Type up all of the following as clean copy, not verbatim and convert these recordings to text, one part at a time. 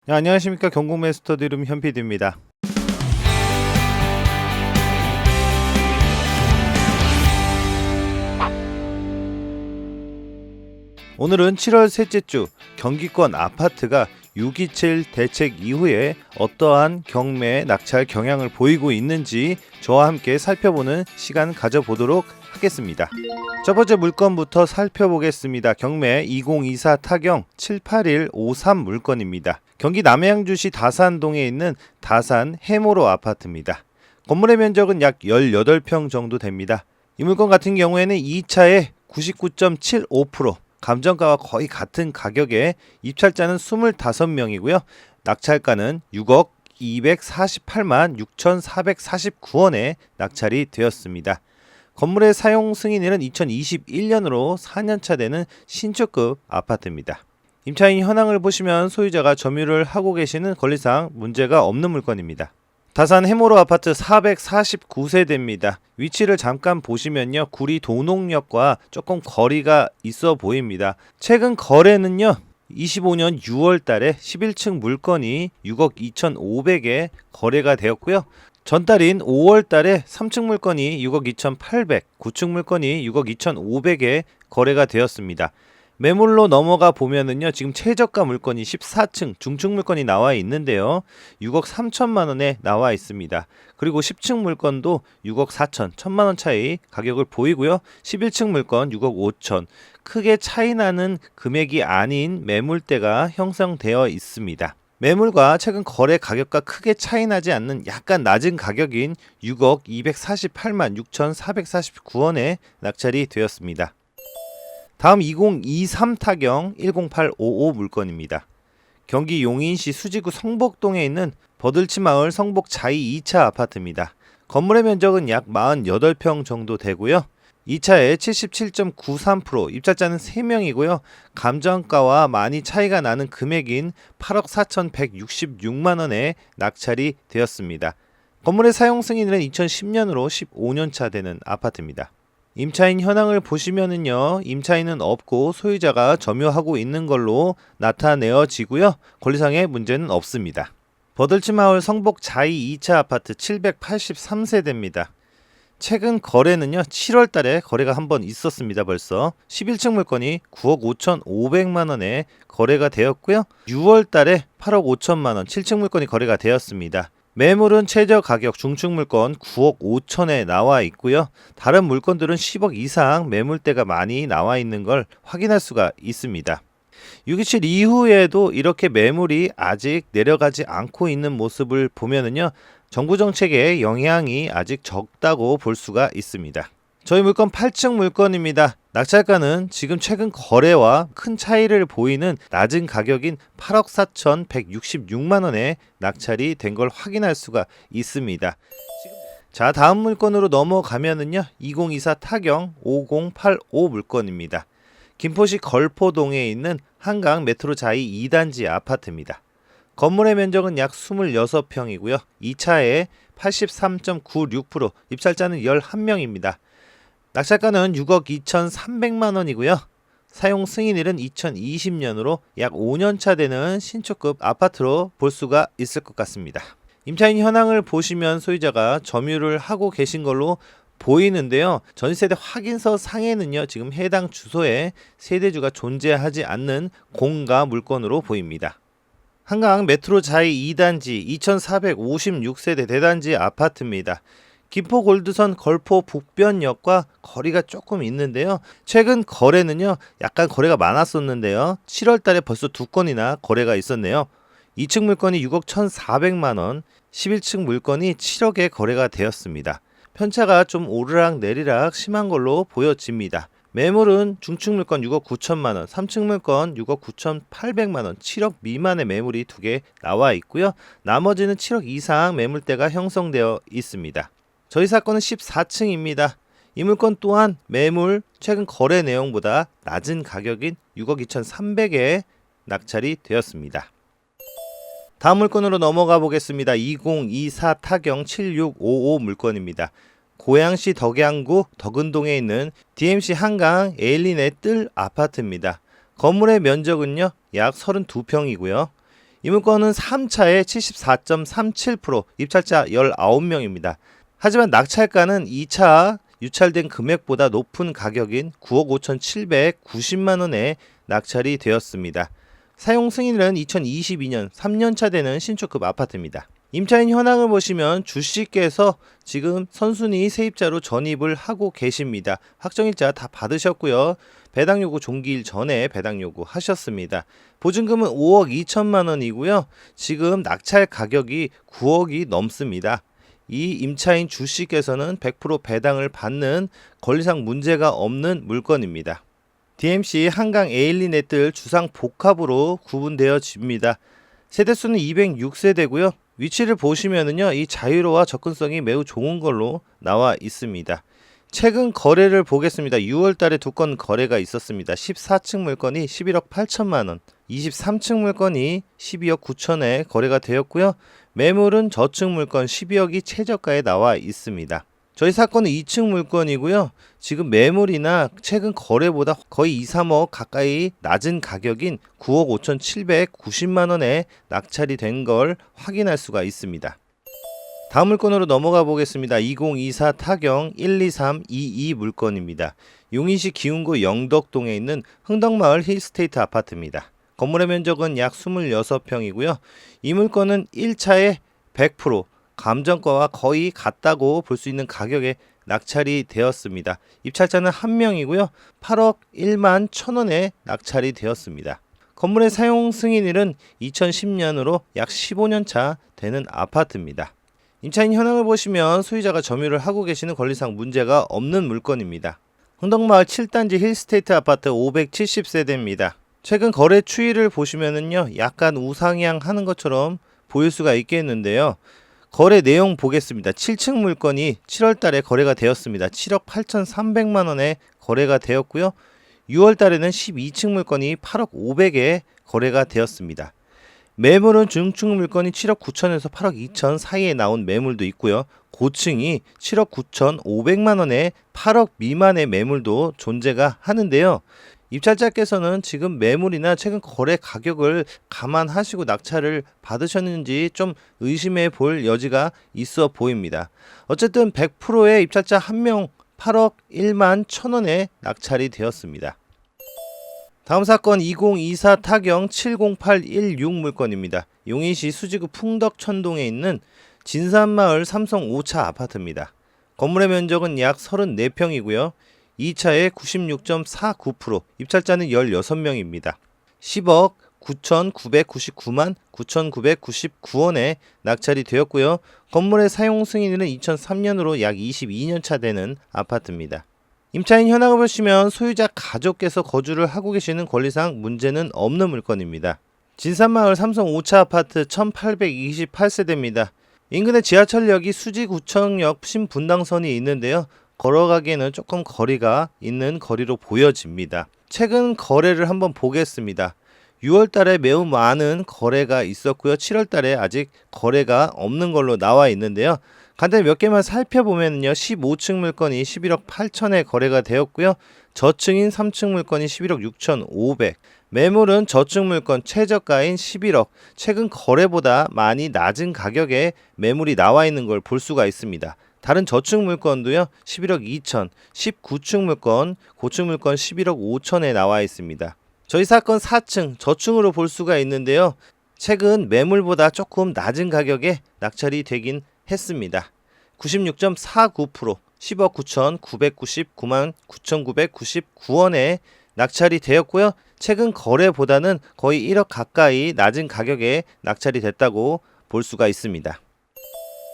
네, 안녕하십니까. 경공매스터드룸 현PD입니다. 오늘은 7월 셋째 주 경기권 아파트가 6.27 대책 이후에 어떠한 경매 낙찰 경향을 보이고 있는지 저와 함께 살펴보는 시간 가져보도록 하겠습니다. 첫 번째 물건부터 살펴보겠습니다. 경매 2024 타경 78153 물건입니다. 경기 남양주시 다산동에 있는 다산 해모로 아파트입니다. 건물의 면적은 약 18평 정도 됩니다. 이 물건 같은 경우에는 2차에 99.75%, 감정가와 거의 같은 가격에 입찰자는 25명이고요. 낙찰가는 6억 248만 6,449원에 낙찰이 되었습니다. 건물의 사용 승인일은 2021년으로 4년차 되는 신축급 아파트입니다. 임차인 현황을 보시면 소유자가 점유를 하고 계시는 권리상 문제가 없는 물건입니다. 다산 해모로 아파트 449세대입니다. 위치를 잠깐 보시면요, 구리 도농역과 조금 거리가 있어 보입니다. 최근 거래는요, 25년 6월 달에 11층 물건이 6억 2,500에 거래가 되었고요. 전달인 5월 달에 3층 물건이 6억 2,800, 9층 물건이 6억 2,500에 거래가 되었습니다. 매물로 넘어가 보면은요, 지금 최저가 물건이 14층 중층 물건이 나와 있는데요, 6억 3천만 원에 나와 있습니다. 그리고 10층 물건도 6억 4천, 1천만 원 차이 가격을 보이고요. 11층 물건 6억 5천, 크게 차이 나는 금액이 아닌 매물대가 형성되어 있습니다. 매물과 최근 거래 가격과 크게 차이 나지 않는 약간 낮은 가격인 6억 248만 6,449원에 낙찰이 되었습니다. 다음 2023 타경 10855 물건입니다. 경기 용인시 수지구 성복동에 있는 버들치마을 성복 자이 2차 아파트입니다. 건물의 면적은 약 48평 정도 되고요. 2차에 77.93%, 입찰자는 3명이고요. 감정가와 많이 차이가 나는 금액인 8억 4,166만원에 낙찰이 되었습니다. 건물의 사용 승인일은 2010년으로 15년차 되는 아파트입니다. 임차인 현황을 보시면은요, 임차인은 없고 소유자가 점유하고 있는 걸로 나타내어지고요. 권리상의 문제는 없습니다. 버들치마을 성복 자이 2차 아파트 783세대입니다. 최근 거래는요, 7월 달에 거래가 한번 있었습니다. 벌써 11층 물건이 9억 5,500만원에 거래가 되었고요. 6월 달에 8억 5천만원 7층 물건이 거래가 되었습니다. 매물은 최저 가격 중층 물건 9억 5천에 나와 있고요. 다른 물건들은 10억 이상 매물대가 많이 나와 있는 걸 확인할 수가 있습니다. 6.27 이후에도 이렇게 매물이 아직 내려가지 않고 있는 모습을 보면은요, 정부 정책의 영향이 아직 적다고 볼 수가 있습니다. 저희 물건 8층 물건입니다. 낙찰가는 지금 최근 거래와 큰 차이를 보이는 낮은 가격인 8억 4,166만원에 낙찰이 된 걸 확인할 수가 있습니다. 자, 다음 물건으로 넘어가면은요, 2024 타경 5085 물건입니다. 김포시 걸포동에 있는 한강 메트로 자이 2단지 아파트입니다. 건물의 면적은 약 26평이고요. 2차에 83.96%, 입찰자는 11명입니다. 낙찰가는 6억 2,300만 원이고요. 사용 승인일은 2020년으로 약 5년차 되는 신축급 아파트로 볼 수가 있을 것 같습니다. 임차인 현황을 보시면 소유자가 점유를 하고 계신 걸로 보이는데요. 전세대 확인서 상에는요, 지금 해당 주소에 세대주가 존재하지 않는 공가 물건으로 보입니다. 한강 메트로 자이 2단지 2456세대 대단지 아파트입니다. 김포 골드선 걸포 북변역과 거리가 조금 있는데요. 최근 거래는요, 약간 거래가 많았었는데요. 7월 달에 벌써 2건이나 거래가 있었네요. 2층 물건이 6억 1,400만원, 11층 물건이 7억에 거래가 되었습니다. 편차가 좀 오르락 내리락 심한 걸로 보여집니다. 매물은 중층 물건 6억 9천만원, 3층 물건 6억 9,800만원, 7억 미만의 매물이 2개 나와 있고요. 나머지는 7억 이상 매물대가 형성되어 있습니다. 저희 사건은 14층입니다. 이 물건 또한 매물 최근 거래 내용보다 낮은 가격인 6억 2,300에 낙찰이 되었습니다. 다음 물건으로 넘어가 보겠습니다. 2024 타경 7655 물건입니다. 고양시 덕양구 덕은동에 있는 DMC 한강 에일린의 뜰 아파트입니다. 건물의 면적은요, 약 32평이고요. 이 물건은 3차에 74.37%, 입찰자 19명입니다. 하지만 낙찰가는 2차 유찰된 금액보다 높은 가격인 9억 5,790만 원에 낙찰이 되었습니다. 사용 승인일은 2022년 3년차 되는 신축급 아파트입니다. 임차인 현황을 보시면 주씨께서 지금 선순위 세입자로 전입을 하고 계십니다. 확정일자 다 받으셨고요. 배당 요구 종기일 전에 배당 요구 하셨습니다. 보증금은 5억 2천만 원이고요. 지금 낙찰 가격이 9억이 넘습니다. 이 임차인 주씨께서는 100% 배당을 받는 권리상 문제가 없는 물건입니다. DMC 한강 에일리넷들 주상 복합으로 구분되어집니다. 세대수는 206세대고요. 위치를 보시면은요, 이 자유로와 접근성이 매우 좋은 걸로 나와 있습니다. 최근 거래를 보겠습니다. 6월 달에 2건 거래가 있었습니다. 14층 물건이 11억 8천만 원, 23층 물건이 12억 9천에 거래가 되었고요. 매물은 저층 물건 12억이 최저가에 나와 있습니다. 저희 사건은 2층 물건이고요. 지금 매물이나 최근 거래보다 거의 2, 3억 가까이 낮은 가격인 9억 5,790만 원에 낙찰이 된 걸 확인할 수가 있습니다. 다음 물건으로 넘어가 보겠습니다. 2024 타경 12322 물건입니다. 용인시 기흥구 영덕동에 있는 흥덕마을 힐스테이트 아파트입니다. 건물의 면적은 약 26평이고요. 이 물건은 1차에 100% 감정가와 거의 같다고 볼 수 있는 가격에 낙찰이 되었습니다. 입찰자는 1명이고요. 8억 1만 1천원에 낙찰이 되었습니다. 건물의 사용 승인일은 2010년으로 약 15년 차 되는 아파트입니다. 임차인 현황을 보시면 소유자가 점유를 하고 계시는 권리상 문제가 없는 물건입니다. 흥덕마을 7단지 힐스테이트 아파트 570세대입니다. 최근 거래 추이를 보시면은요, 약간 우상향 하는 것처럼 보일 수가 있겠는데요. 거래 내용 보겠습니다. 7층 물건이 7월 달에 거래가 되었습니다. 7억 8,300만 원에 거래가 되었고요. 6월 달에는 12층 물건이 8억 500에 거래가 되었습니다. 매물은 중층 물건이 7억 9천에서 8억 2천 사이에 나온 매물도 있고요. 고층이 7억 9,500만 원에 8억 미만의 매물도 존재가 하는데요. 입찰자께서는 지금 매물이나 최근 거래 가격을 감안하시고 낙찰을 받으셨는지 좀 의심해 볼 여지가 있어 보입니다. 어쨌든 100%의 입찰자 1명 8억 1만 1천원에 낙찰이 되었습니다. 다음 사건 2024 타경 70816 물건입니다. 용인시 수지구 풍덕천동에 있는 진산마을 삼성 5차 아파트입니다. 건물의 면적은 약 34평이고요. 2차에 96.49%, 입찰자는 16명입니다. 10억 9,999만 9,999원에 낙찰이 되었고요. 건물의 사용 승인일은 2003년으로 약 22년 차 되는 아파트입니다. 임차인 현황을 보시면 소유자 가족께서 거주를 하고 계시는 권리상 문제는 없는 물건입니다. 진산마을 삼성 5차 아파트 1828세대입니다. 인근에 지하철역이 수지구청역 신분당선이 있는데요. 걸어가기에는 조금 거리가 있는 거리로 보여집니다. 최근 거래를 한번 보겠습니다. 6월 달에 매우 많은 거래가 있었고요. 7월 달에 아직 거래가 없는 걸로 나와 있는데요. 간단히 몇 개만 살펴보면요. 15층 물건이 11억 8천에 거래가 되었고요. 저층인 3층 물건이 11억 6,500. 매물은 저층 물건 최저가인 11억. 최근 거래보다 많이 낮은 가격에 매물이 나와 있는 걸 볼 수가 있습니다. 다른 저층 물건도요. 11억 2천, 19층 물건, 고층 물건 11억 5천에 나와 있습니다. 저희 사건 4층, 저층으로 볼 수가 있는데요. 최근 매물보다 조금 낮은 가격에 낙찰이 되긴 했습니다. 96.49%, 10억 9,999만 9,999원에 낙찰이 되었고요. 최근 거래보다는 거의 1억 가까이 낮은 가격에 낙찰이 됐다고 볼 수가 있습니다.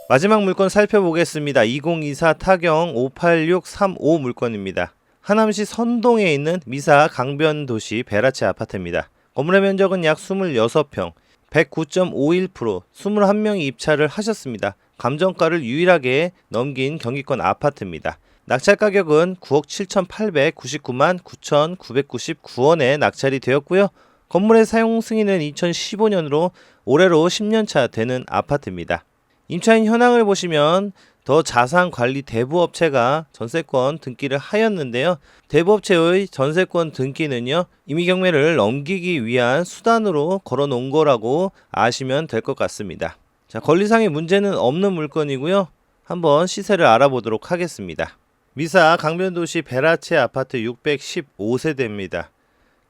마지막 물건 살펴보겠습니다. 2024 타경 58635 물건입니다. 하남시 선동에 있는 미사 강변도시 베라체 아파트입니다. 건물의 면적은 약 26평, 109.51%, 21명이 입찰을 하셨습니다. 감정가를 유일하게 넘긴 경기권 아파트입니다. 낙찰 가격은 9억 7,899만 9,999원에 낙찰이 되었고요. 건물의 사용 승인은 2015년으로 올해로 10년 차 되는 아파트입니다. 임차인 현황을 보시면 더 자산관리 대부업체가 전세권 등기를 하였는데요. 대부업체의 전세권 등기는요, 임의경매를 넘기기 위한 수단으로 걸어놓은 거라고 아시면 될 것 같습니다. 자, 권리상의 문제는 없는 물건이고요. 한번 시세를 알아보도록 하겠습니다. 미사 강변도시 베라체 아파트 615세대입니다.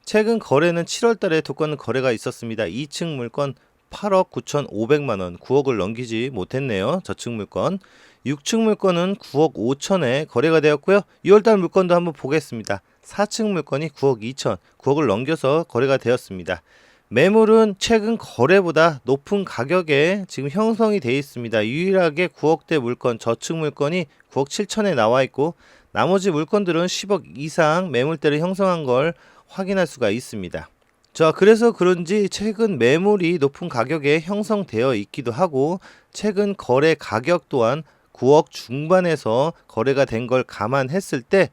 최근 거래는 7월달에 두 건 거래가 있었습니다. 2층 물건 8억 9,500만원, 9억을 넘기지 못했네요. 저층 물건. 6층 물건은 9억 5천에 거래가 되었고요. 2월달 물건도 한번 보겠습니다. 4층 물건이 9억 2천, 9억을 넘겨서 거래가 되었습니다. 매물은 최근 거래보다 높은 가격에 지금 형성이 되어 있습니다. 유일하게 9억대 물건, 저층 물건이 9억 7천에 나와 있고, 나머지 물건들은 10억 이상 매물대를 형성한 걸 확인할 수가 있습니다. 자, 그래서 그런지 최근 매물이 높은 가격에 형성되어 있기도 하고, 최근 거래 가격 또한 9억 중반에서 거래가 된 걸 감안했을 때,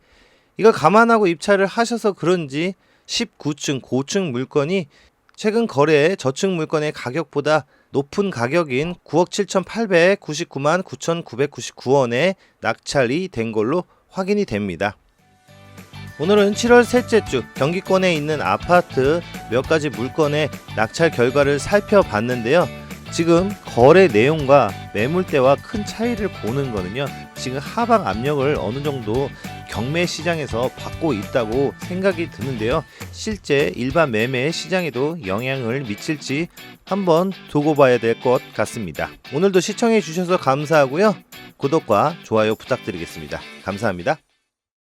이걸 감안하고 입찰을 하셔서 그런지 19층 고층 물건이 최근 거래 저층 물건의 가격보다 높은 가격인 9억 7,899만 9,999원에 낙찰이 된 걸로 확인이 됩니다. 오늘은 7월 셋째 주 경기권에 있는 아파트 몇 가지 물건의 낙찰 결과를 살펴봤는데요. 지금 거래 내용과 매물대와 큰 차이를 보는 거는요, 지금 하방 압력을 어느 정도 경매 시장에서 받고 있다고 생각이 드는데요. 실제 일반 매매 시장에도 영향을 미칠지 한번 두고 봐야 될 것 같습니다. 오늘도 시청해 주셔서 감사하고요. 구독과 좋아요 부탁드리겠습니다. 감사합니다.